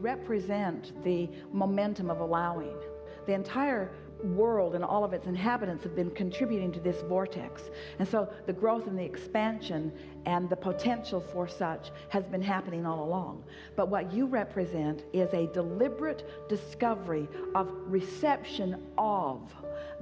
represent the momentum of allowing. The entire world and all of its inhabitants have been contributing to this vortex. And so the growth and the expansion and the potential for such has been happening all along. But what you represent is a deliberate discovery of reception of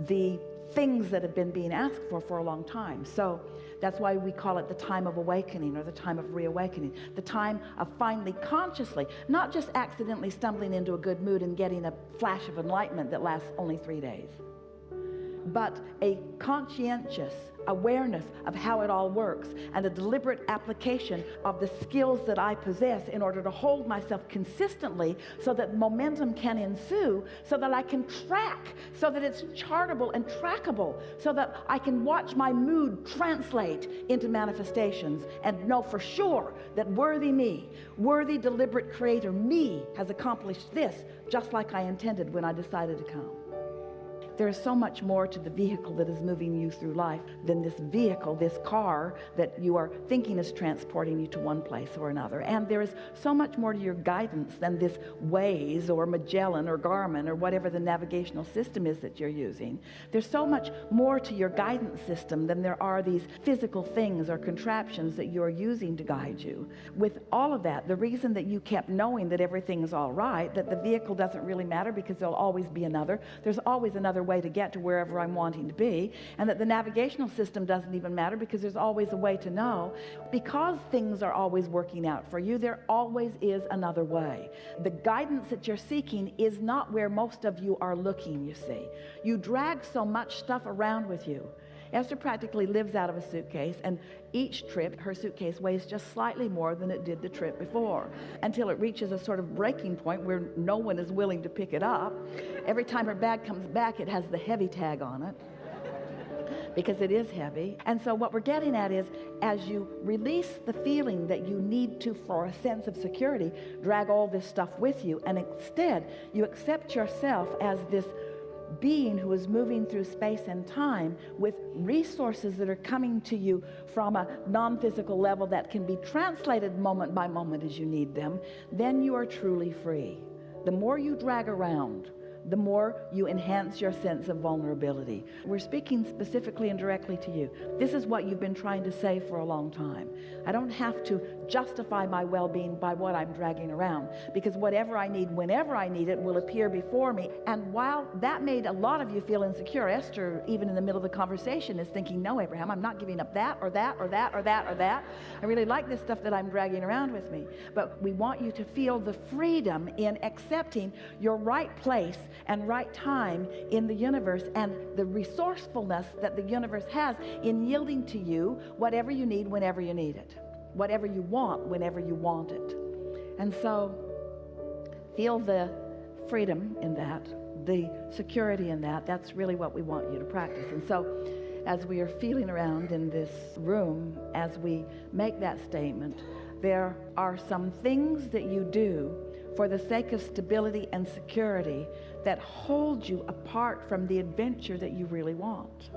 the things that have been being asked for a long time. So that's why we call it the time of awakening, or the time of reawakening, the time of finally consciously, not just accidentally stumbling into a good mood and getting a flash of enlightenment that lasts only 3 days, but a conscientious awareness of how it all works, and a deliberate application of the skills that I possess in order to hold myself consistently so that momentum can ensue, so that I can track, so that it's chartable and trackable, so that I can watch my mood translate into manifestations and know for sure that worthy me, worthy deliberate creator me, has accomplished this just like I intended when I decided to come. There is so much more to the vehicle that is moving you through life than this vehicle, this car that you are thinking is transporting you to one place or another. And there is so much more to your guidance than this Waze or Magellan or Garmin or whatever the navigational system is that you're using. There's so much more to your guidance system than there are these physical things or contraptions that you're using to guide you. With all of that, the reason that you kept knowing that everything's all right, that the vehicle doesn't really matter because there'll always be another, there's always another way to get to wherever I'm wanting to be, and that the navigational system doesn't even matter because there's always a way to know. Because things are always working out for you, there always is another way. The guidance that you're seeking is not where most of you are looking, you see. You drag so much stuff around with you. Esther practically lives out of a suitcase, and each trip her suitcase weighs just slightly more than it did the trip before, until it reaches a sort of breaking point where no one is willing to pick it up. Every time her bag comes back, it has the heavy tag on it because it is heavy. And so what we're getting at is, as you release the feeling that you need to, for a sense of security, drag all this stuff with you, and instead you accept yourself as this being who is moving through space and time with resources that are coming to you from a non-physical level that can be translated moment by moment as you need them, then you are truly free. The more you drag around, the more you enhance your sense of vulnerability. We're speaking specifically and directly to you. This is what you've been trying to say for a long time. I don't have to justify my well-being by what I'm dragging around, because whatever I need, whenever I need it, will appear before me. And while that made a lot of you feel insecure, Esther, even in the middle of the conversation, is thinking, no, Abraham, I'm not giving up that or that or that or that or that. I really like this stuff that I'm dragging around with me. But we want you to feel the freedom in accepting your right place and right time in the universe, and the resourcefulness that the universe has in yielding to you whatever you need whenever you need it, whatever you want whenever you want it. And so feel the freedom in that, the security in that. That's really what we want you to practice. And so as we are feeling around in this room, as we make that statement, there are some things that you do for the sake of stability and security that hold you apart from the adventure that you really want.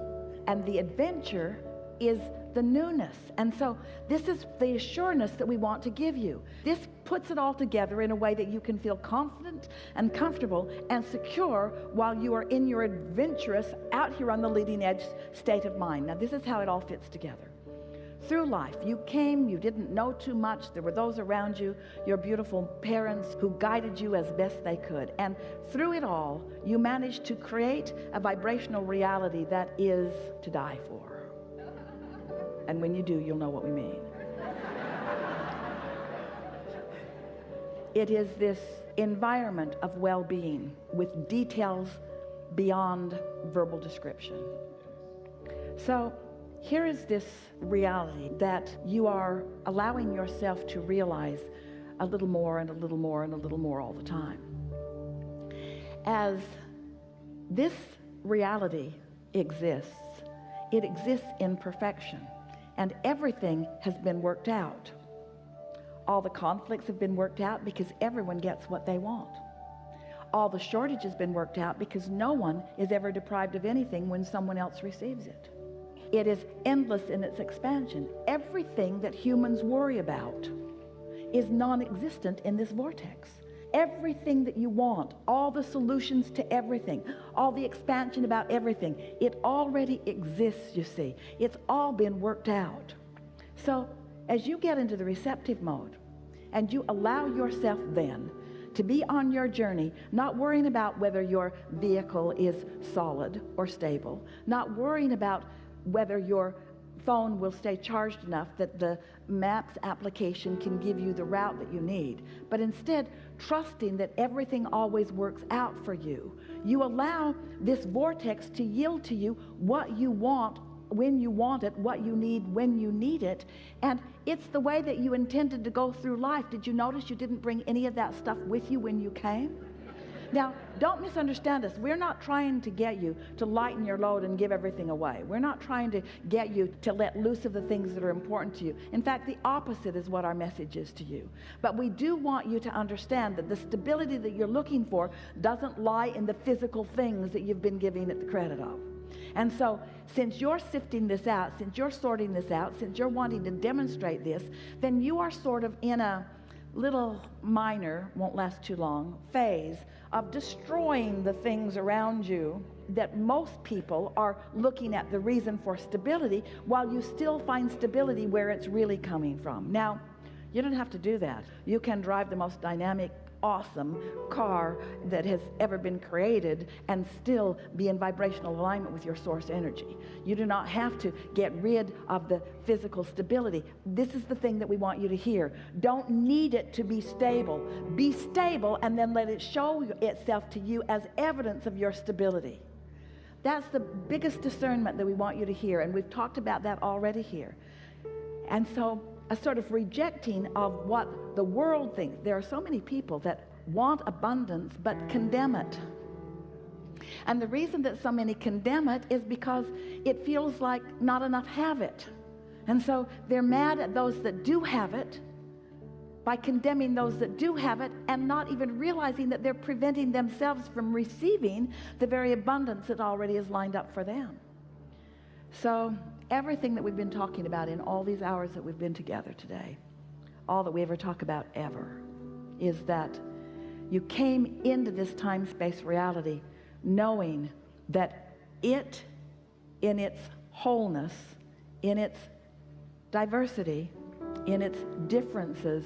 And the adventure is the newness. And so this is the assurance that we want to give you. This puts it all together in a way that you can feel confident and comfortable and secure while you are in your adventurous, out here on the leading edge state of mind. Now, this is how it all fits together. Through life, you came, you didn't know too much. There were those around you, your beautiful parents, who guided you as best they could. And through it all, you managed to create a vibrational reality that is to die for. And when you do, you'll know what we mean. It is this environment of well-being with details beyond verbal description. So here is this reality that you are allowing yourself to realize a little more and a little more and a little more all the time. As this reality exists, it exists in perfection, and everything has been worked out. All the conflicts have been worked out because everyone gets what they want. All the shortage has been worked out because no one is ever deprived of anything when someone else receives it. It is endless in its expansion. Everything that humans worry about is non-existent in this vortex. everything that you want, all the solutions to everything, all the expansion about everything, it already exists, you see. It's all been worked out. So as you get into the receptive mode and you allow yourself then to be on your journey, not worrying about whether your vehicle is solid or stable, not worrying about whether your phone will stay charged enough that the maps application can give you the route that you need, but instead trusting that everything always works out for you. You allow this vortex to yield to you what you want when you want it, what you need when you need it, and it's the way that you intended to go through life. Did you notice you didn't bring any of that stuff with you when you came? Now, don't misunderstand us. We're not trying to get you to lighten your load and give everything away. We're not trying to get you to let loose of the things that are important to you. In fact, the opposite is what our message is to you. But we do want you to understand that the stability that you're looking for doesn't lie in the physical things that you've been giving it the credit of. And so, since you're sifting this out, since you're sorting this out, since you're wanting to demonstrate this, then you are sort of in a little minor, won't last too long, phase of destroying the things around you that most people are looking at the reason for stability, while you still find stability where it's really coming from. Now, you don't have to do that. You can drive the most dynamic, awesome car that has ever been created and still be in vibrational alignment with your source energy. You do not have to get rid of the physical stability. This is the thing that we want you to hear. Don't need it to be stable. Be stable and then let it show itself to you as evidence of your stability. That's the biggest discernment that we want you to hear, and we've talked about that already here. And so a sort of rejecting of what the world thinks. There are so many people that want abundance but condemn it. And the reason that so many condemn it is because it feels like not enough have it. And so they're mad at those that do have it by condemning those that do have it, and not even realizing that they're preventing themselves from receiving the very abundance that already is lined up for them. So everything that we've been talking about in all these hours that we've been together today, all that we ever talk about ever, is that you came into this time-space reality knowing that it, in its wholeness, in its diversity, in its differences,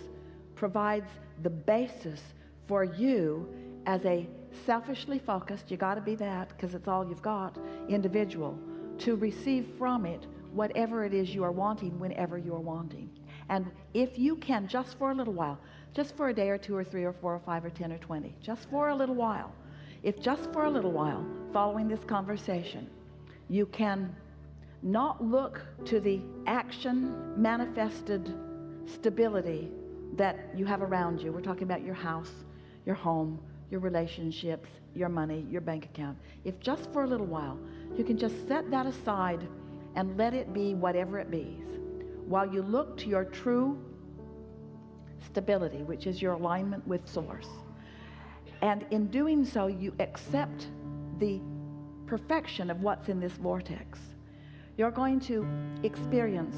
provides the basis for you as a selfishly focused, you got to be that because it's all you've got, individual, to receive from it whatever it is you are wanting whenever you are wanting. And if you can, just for a little while, just for a day or 2 or 3 or 4 or 5 or 10 or 20, just for a little while, if just for a little while following this conversation you can not look to the action manifested stability that you have around you. We're talking about your house, your home, your relationships, your money, your bank account. If just for a little while you can just set that aside and let it be whatever it be, while you look to your true stability, which is your alignment with source. And in doing so, you accept the perfection of what's in this vortex. You're going to experience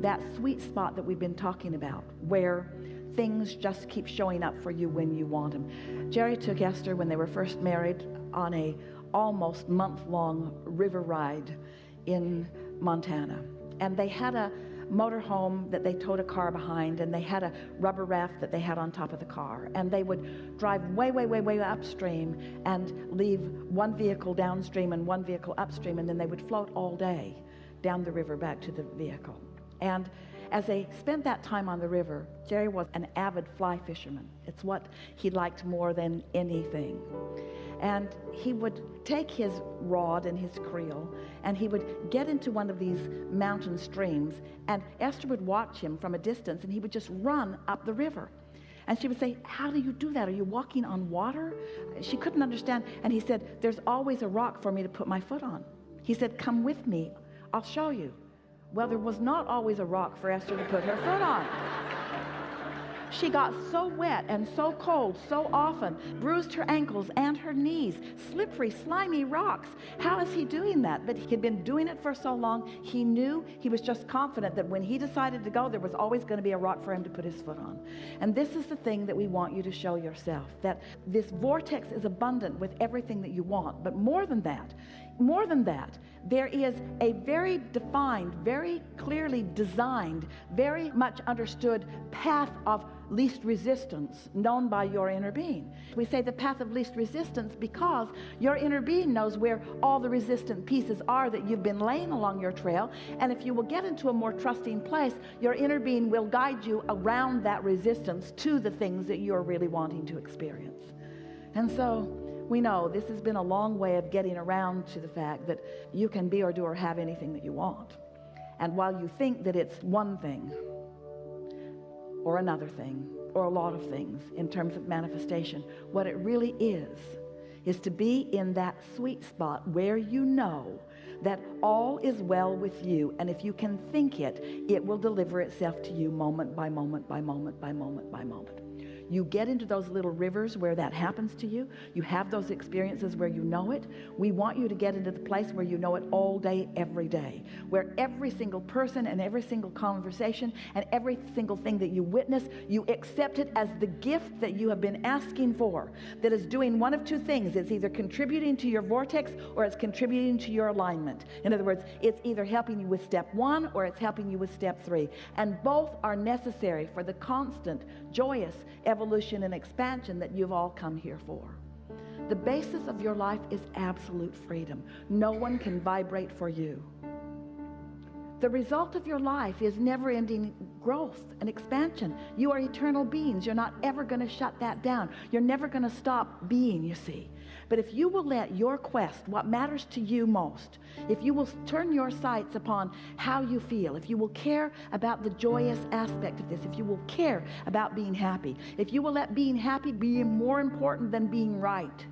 that sweet spot that we've been talking about, where things just keep showing up for you when you want them. Jerry took Esther, when they were first married, on a almost month-long river ride in Montana. And they had a motorhome that they towed a car behind, and they had a rubber raft that they had on top of the car. And they would drive way, way, way, way upstream and leave one vehicle downstream and one vehicle upstream, and then they would float all day down the river back to the vehicle. And as they spent that time on the river, Jerry was an avid fly fisherman. It's what he liked more than anything. And he would take his rod and his creel, and he would get into one of these mountain streams, and Esther would watch him from a distance, and he would just run up the river. And she would say, "How do you do that? Are you walking on water?" She couldn't understand. And he said, "There's always a rock for me to put my foot on." He said, "Come with me. I'll show you." Well, there was not always a rock for Esther to put her foot on. She got so wet and so cold so often, bruised her ankles and her knees, slippery, slimy rocks. How is he doing that? But he'd been doing it for so long, he knew, he was just confident that when he decided to go, there was always going to be a rock for him to put his foot on. And this is the thing that we want you to show yourself, that this vortex is abundant with everything that you want. But more than that, there is a very defined, very clearly designed, very much understood path of least resistance known by your inner being. We say the path of least resistance because your inner being knows where all the resistant pieces are that you've been laying along your trail. And if you will get into a more trusting place, your inner being will guide you around that resistance to the things that you're really wanting to experience. And so we know this has been a long way of getting around to the fact that you can be or do or have anything that you want. And while you think that it's one thing or another thing or a lot of things in terms of manifestation, what it really is to be in that sweet spot where you know that all is well with you. And if you can think it, it will deliver itself to you moment by moment by moment by moment by moment. You get into those little rivers where that happens to you. You have those experiences where you know it. We want you to get into the place where you know it all day, every day, where every single person and every single conversation and every single thing that you witness, you accept it as the gift that you have been asking for, that is doing one of two things. It's either contributing to your vortex or it's contributing to your alignment. In other words, it's either helping you with step 1 or it's helping you with step 3. And both are necessary for the constant, joyous evolution and expansion that you've all come here for. The basis of your life is absolute freedom. No one can vibrate for you. The result of your life is never-ending growth and expansion. You are eternal beings. You're not ever going to shut that down. You're never going to stop being, you see. But if you will let your quest, what matters to you most, if you will turn your sights upon how you feel, if you will care about the joyous aspect of this, if you will care about being happy, if you will let being happy be more important than being right,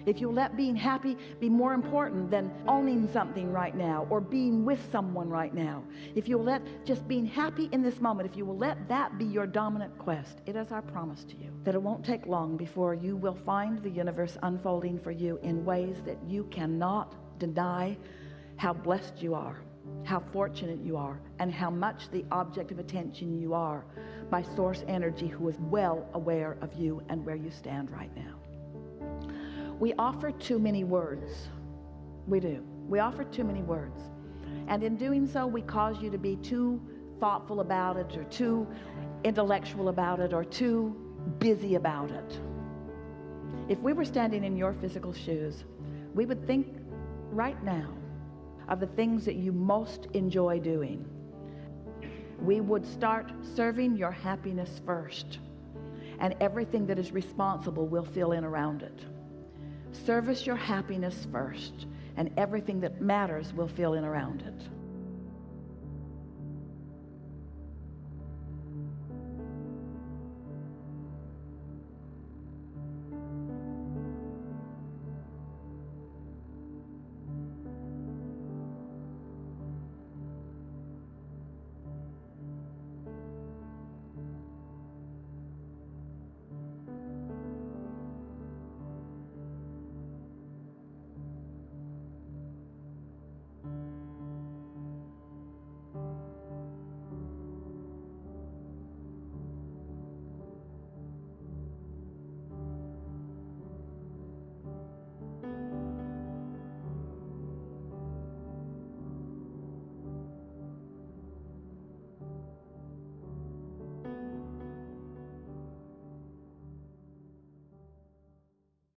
if you let being happy be more important than owning something right now or being with someone right now, if you will let just being happy in this moment, if you will let that be your dominant quest, it is our promise to you that it won't take long before you will find the universe unfolding for you in ways that you cannot deny how blessed you are, how fortunate you are, and how much the object of attention you are by source energy who is well aware of you and where you stand right now. We offer too many words. We do. We offer too many words. And in doing so, we cause you to be too thoughtful about it or too intellectual about it or too busy about it. If we were standing in your physical shoes, we would think right now of the things that you most enjoy doing. We would start serving your happiness first, and everything that is responsible will fill in around it. Service your happiness first, and everything that matters will fill in around it.